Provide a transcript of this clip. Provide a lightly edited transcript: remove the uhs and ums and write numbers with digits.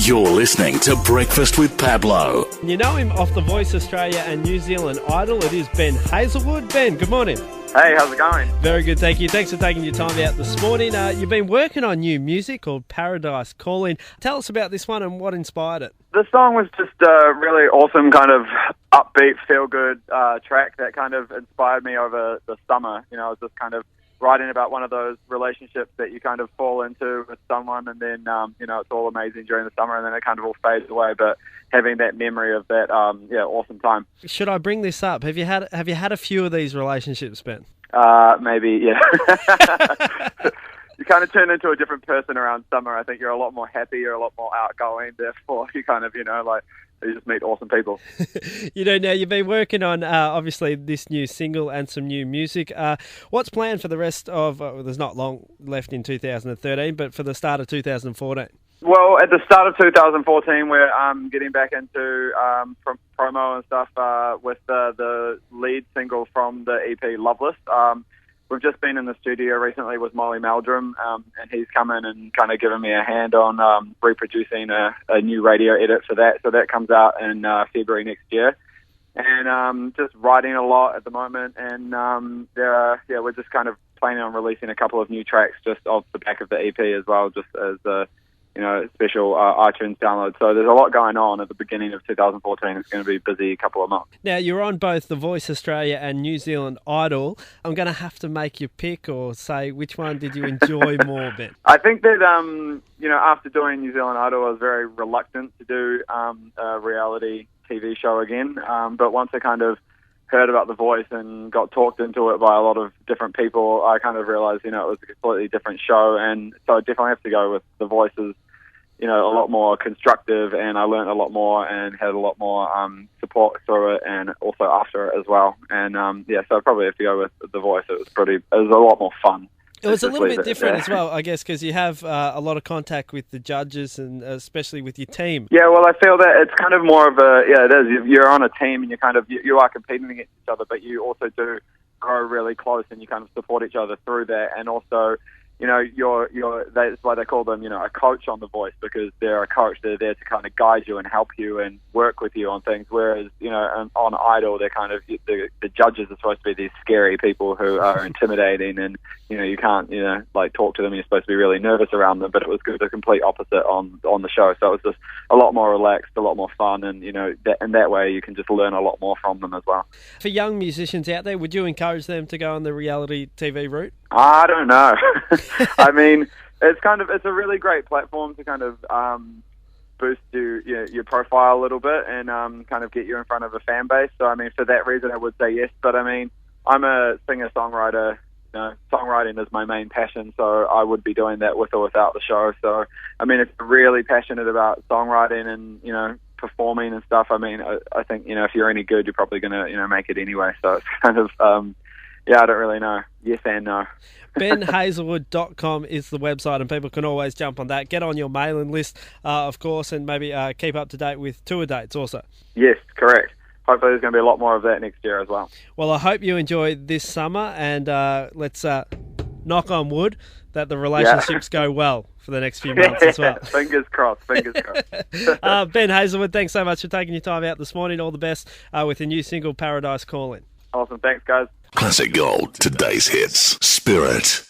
You're listening to Breakfast with Pablo. You know him off The Voice Australia and New Zealand Idol. It is Ben Hazlewood. Ben, good morning. Hey, how's it going? Very good, thank you. Thanks for taking your time out this morning. You've been working on new music called Paradise Calling. Tell us about this one and what inspired it. The song was just a really awesome kind of upbeat, feel-good track that kind of inspired me over the summer. You know, I was just kind of writing about one of those relationships that you kind of fall into with someone and then, it's all amazing during the summer and then it kind of all fades away. But having that memory of that, awesome time. Should I bring this up? Have you had a few of these relationships, Ben? Maybe, yeah. You kind of turn into a different person around summer. I think you're a lot more happy, you're a lot more outgoing. Therefore, you kind of, you just meet awesome people. Now you've been working on, obviously, this new single and some new music. What's planned for the rest of, there's not long left in 2013, but for the start of 2014? Well, at the start of 2014, we're getting back into promo and stuff with the lead single from the EP, Loveless. We've just been in the studio recently with Molly Meldrum, and he's come in and kind of given me a hand on reproducing a new radio edit for that. So that comes out in February next year. And just writing a lot at the moment. And we're just kind of planning on releasing a couple of new tracks just off the back of the EP as well, just as a special iTunes download. So there's a lot going on at the beginning of 2014. It's going to be a busy couple of months. Now, you're on both The Voice Australia and New Zealand Idol. I'm going to have to make you pick or say which one did you enjoy more, Ben? I think that, after doing New Zealand Idol, I was very reluctant to do a reality TV show again. But once I kind of heard about The Voice and got talked into it by a lot of different people, I kind of realized, it was a completely different show. And so I definitely have to go with The Voice's, a lot more constructive, and I learned a lot more and had a lot more support through it and also after it as well. And so I probably have to go with The Voice. It was a lot more fun. It was a little bit different as well, I guess, because you have a lot of contact with the judges and especially with your team. Yeah, well, I feel that it's kind of more of it is. You're on a team and you are competing against each other, but you also do grow really close and you kind of support each other through that. And also, that's why they call them, a coach on The Voice, because they're a coach. They're there to kind of guide you and help you and work with you on things. Whereas, on Idol, they're kind of, the judges are supposed to be these scary people who are intimidating and, you can't, talk to them. You're supposed to be really nervous around them, but it was the complete opposite on the show. So it was just a lot more relaxed, a lot more fun. And, in that way, you can just learn a lot more from them as well. For young musicians out there, would you encourage them to go on the reality TV route? I don't know. I mean, it's a really great platform to kind of boost your profile a little bit and kind of get you in front of a fan base. So, I mean, for that reason, I would say yes. But, I mean, I'm a singer-songwriter. Songwriting is my main passion, so I would be doing that with or without the show. So, I mean, if you're really passionate about songwriting and, performing and stuff, I mean, I think, if you're any good, you're probably going to, make it anyway. So it's kind of... I don't really know. Yes and no. benhazlewood.com is the website, and people can always jump on that. Get on your mailing list, of course, and maybe keep up to date with tour dates also. Yes, correct. Hopefully there's going to be a lot more of that next year as well. Well, I hope you enjoy this summer, and let's knock on wood that the relationships go well for the next few months as well. Fingers crossed, Ben Hazlewood, thanks so much for taking your time out this morning. All the best with the new single, Paradise Calling. Awesome. Thanks, guys. Classic Gold, today's hits. Spirit.